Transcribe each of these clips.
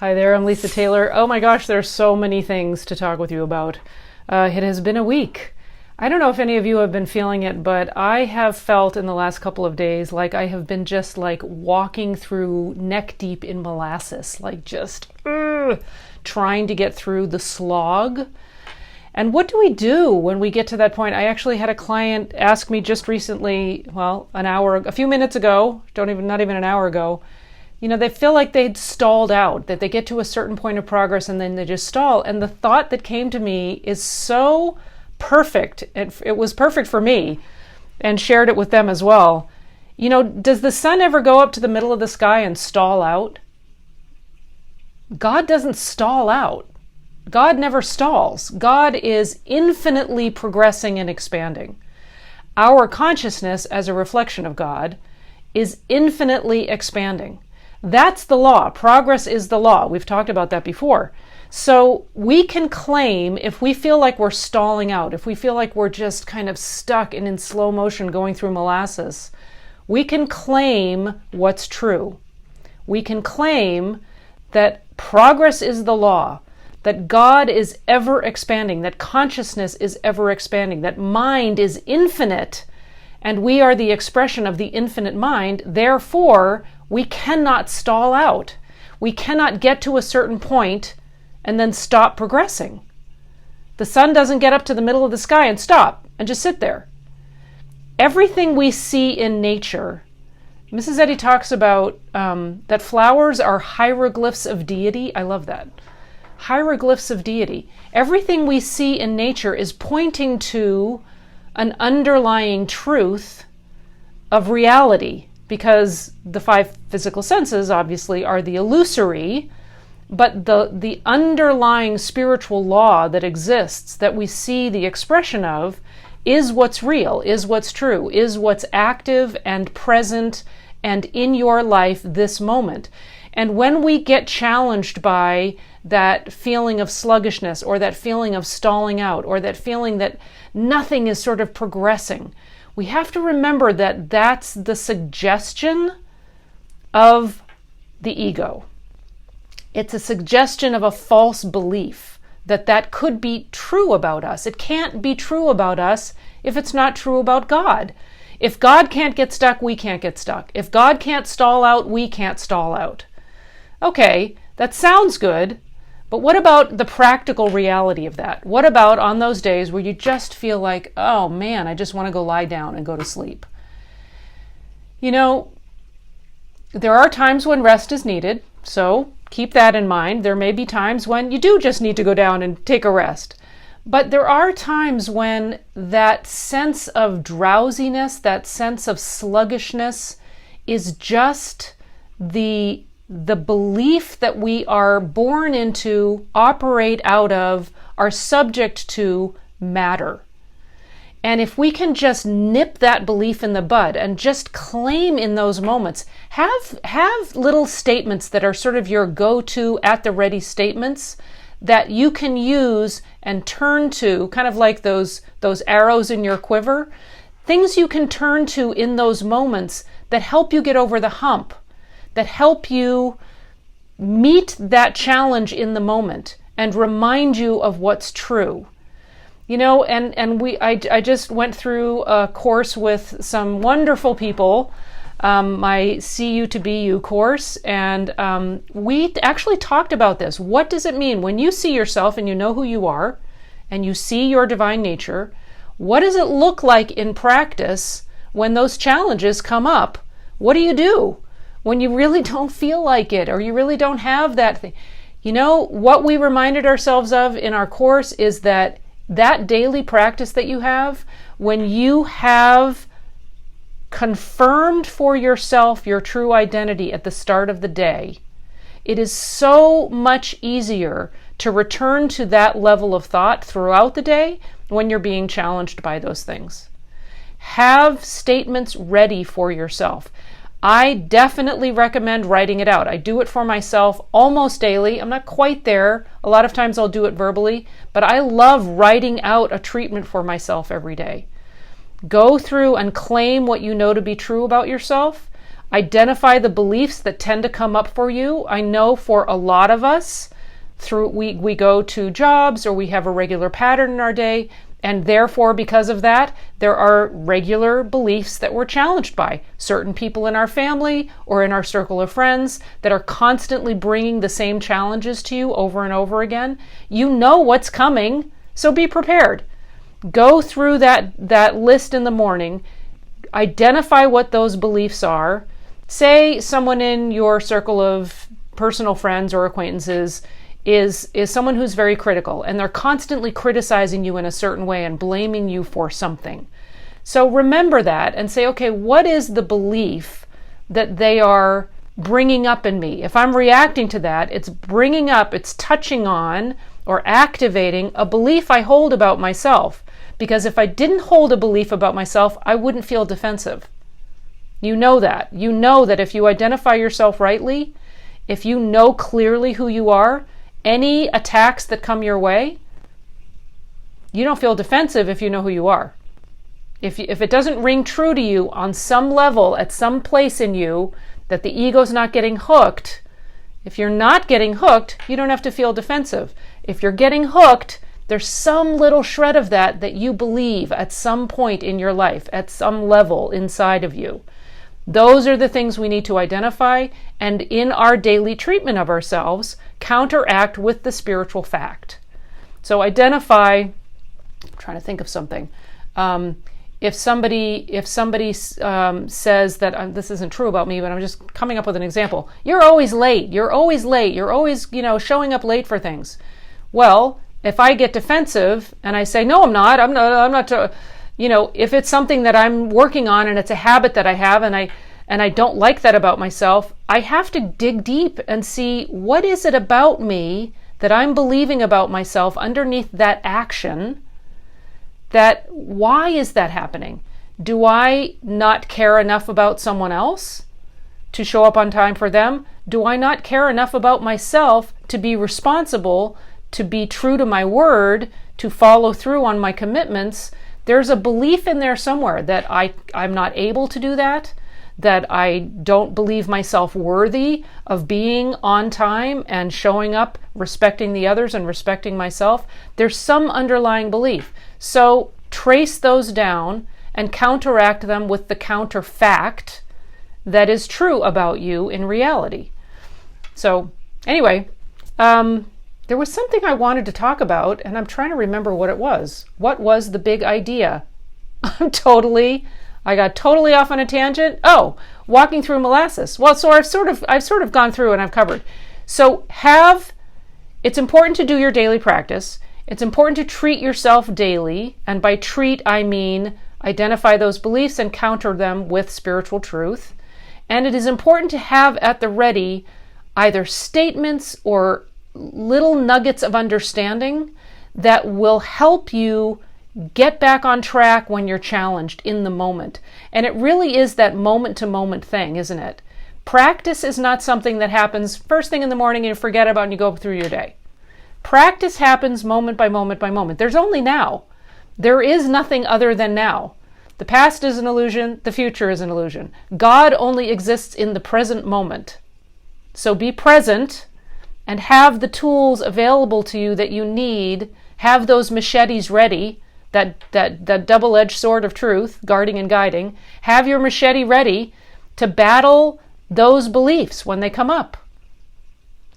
Hi there, I'm Lisa Taylor. Oh my gosh, there's so many things to talk with you about. It has been a week. I don't know if any of you have been feeling it, but I have felt in the last couple of days like I have been just like walking through neck deep in molasses, like just trying to get through the slog. And what do we do when we get to that point? I actually had a client ask me just recently, a few minutes ago, not even an hour ago, they feel like they'd stalled out, that they get to a certain point of progress and then they just stall. And the thought that came to me is so perfect. It was perfect for me, and shared it with them as well. Does the sun ever go up to the middle of the sky and stall out? God doesn't stall out. God never stalls. God is infinitely progressing and expanding. Our consciousness, as a reflection of God, is infinitely expanding. That's the law. Progress is the law. We've talked about that before. So we can claim, if we feel like we're stalling out, if we feel like we're just kind of stuck and in slow motion going through molasses, we can claim what's true. We can claim that progress is the law, that God is ever expanding, that consciousness is ever expanding, that mind is infinite, and we are the expression of the infinite mind. Therefore, we cannot stall out. We cannot get to a certain point and then stop progressing. The sun doesn't get up to the middle of the sky and stop and just sit there. Everything we see in nature, Mrs. Eddy talks about that flowers are hieroglyphs of deity. I love that. Hieroglyphs of deity. Everything we see in nature is pointing to an underlying truth of reality, because the five physical senses obviously are the illusory, but the underlying spiritual law that exists, that we see the expression of, is what's real, is what's true, is what's active and present and in your life this moment. And when we get challenged by that feeling of sluggishness, or that feeling of stalling out, or that feeling that nothing is sort of progressing, we have to remember that that's the suggestion of the ego. It's a suggestion of a false belief that could be true about us. It can't be true about us if it's not true about God. If God can't get stuck, we can't get stuck. If God can't stall out, we can't stall out. Okay, that sounds good, but what about the practical reality of that? What about on those days where you just feel like, oh man, I just want to go lie down and go to sleep? There are times when rest is needed, so keep that in mind. There may be times when you do just need to go down and take a rest. But there are times when that sense of drowsiness, that sense of sluggishness is just the belief that we are born into, operate out of, are subject to matter. And if we can just nip that belief in the bud and just claim in those moments, have little statements that are sort of your go-to at the ready statements that you can use and turn to, kind of like those arrows in your quiver, things you can turn to in those moments that help you get over the hump, that help you meet that challenge in the moment and remind you of what's true. I just went through a course with some wonderful people, my See You to Be You course, and we actually talked about this. What does it mean when you see yourself and you know who you are and you see your divine nature? What does it look like in practice when those challenges come up? What do? When you really don't feel like it, or you really don't have that thing. What we reminded ourselves of in our course is that daily practice that you have, when you have confirmed for yourself your true identity at the start of the day, it is so much easier to return to that level of thought throughout the day when you're being challenged by those things. Have statements ready for yourself. I definitely recommend writing it out. I do it for myself almost daily. I'm not quite there. A lot of times I'll do it verbally, but I love writing out a treatment for myself every day. Go through and claim what you know to be true about yourself. Identify the beliefs that tend to come up for you. I know for a lot of us, we go to jobs or we have a regular pattern in our day, and therefore, because of that, there are regular beliefs that we're challenged by. Certain people in our family or in our circle of friends that are constantly bringing the same challenges to you over and over again. You know what's coming, so be prepared. Go through that list in the morning. Identify what those beliefs are. Say someone in your circle of personal friends or acquaintances is someone who's very critical, and they're constantly criticizing you in a certain way and blaming you for something. So remember that and say, okay, what is the belief that they are bringing up in me? If I'm reacting to that, it's bringing up, it's touching on or activating a belief I hold about myself. Because if I didn't hold a belief about myself, I wouldn't feel defensive. You know that. You know that if you identify yourself rightly, if you know clearly who you are, any attacks that come your way, you don't feel defensive if you know who you are. If it doesn't ring true to you on some level, at some place in you, that the ego's not getting hooked, if you're not getting hooked, you don't have to feel defensive. If you're getting hooked, there's some little shred of that you believe at some point in your life, at some level inside of you. Those are the things we need to identify, and in our daily treatment of ourselves, counteract with the spiritual fact. So identify, I'm trying to think of something. If somebody says that this isn't true about me, but I'm just coming up with an example. You're always late. You're always late. You're always, showing up late for things. Well, if I get defensive and I say, no, I'm not, if it's something that I'm working on and it's a habit that I have and I don't like that about myself, I have to dig deep and see what is it about me that I'm believing about myself underneath that action. Why is that happening? Do I not care enough about someone else to show up on time for them? Do I not care enough about myself to be responsible, to be true to my word, to follow through on my commitments? There's a belief in there somewhere that I'm not able to do that I don't believe myself worthy of being on time and showing up, respecting the others and respecting myself. There's some underlying belief. So trace those down and counteract them with the counter fact that is true about you in reality. So anyway, there was something I wanted to talk about, and I'm trying to remember what it was. What was the big idea? I got totally off on a tangent. Oh, walking through molasses. Well, so I've sort of gone through and I've covered. So it's important to do your daily practice. It's important to treat yourself daily, and by treat I mean identify those beliefs and counter them with spiritual truth. And it is important to have at the ready either statements or little nuggets of understanding that will help you get back on track when you're challenged in the moment. And it really is that moment-to-moment thing, isn't it? Practice is not something that happens first thing in the morning and you forget about and you go through your day. Practice happens moment by moment by moment. There's only now. There is nothing other than now. The past is an illusion. The future is an illusion. God only exists in the present moment. So be present and have the tools available to you that you need. Have those machetes ready, that double-edged sword of truth, guarding and guiding. Have your machete ready to battle those beliefs when they come up.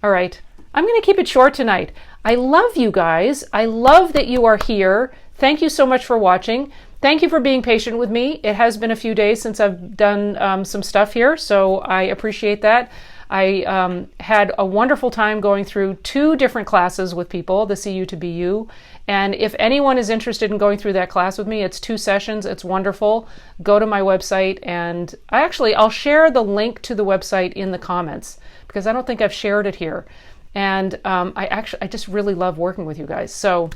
All right, I'm going to keep it short tonight. I love you guys. I love that you are here. Thank you so much for watching. Thank you for being patient with me. It has been a few days since I've done some stuff here, so I appreciate that. I had a wonderful time going through 2 different classes with people, the CU to BU. And if anyone is interested in going through that class with me, it's 2 sessions. It's wonderful. Go to my website, and I'll share the link to the website in the comments because I don't think I've shared it here. And I just really love working with you guys. So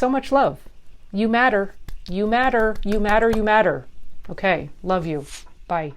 much love. You matter. You matter. You matter. You matter. Okay. Love you. Bye.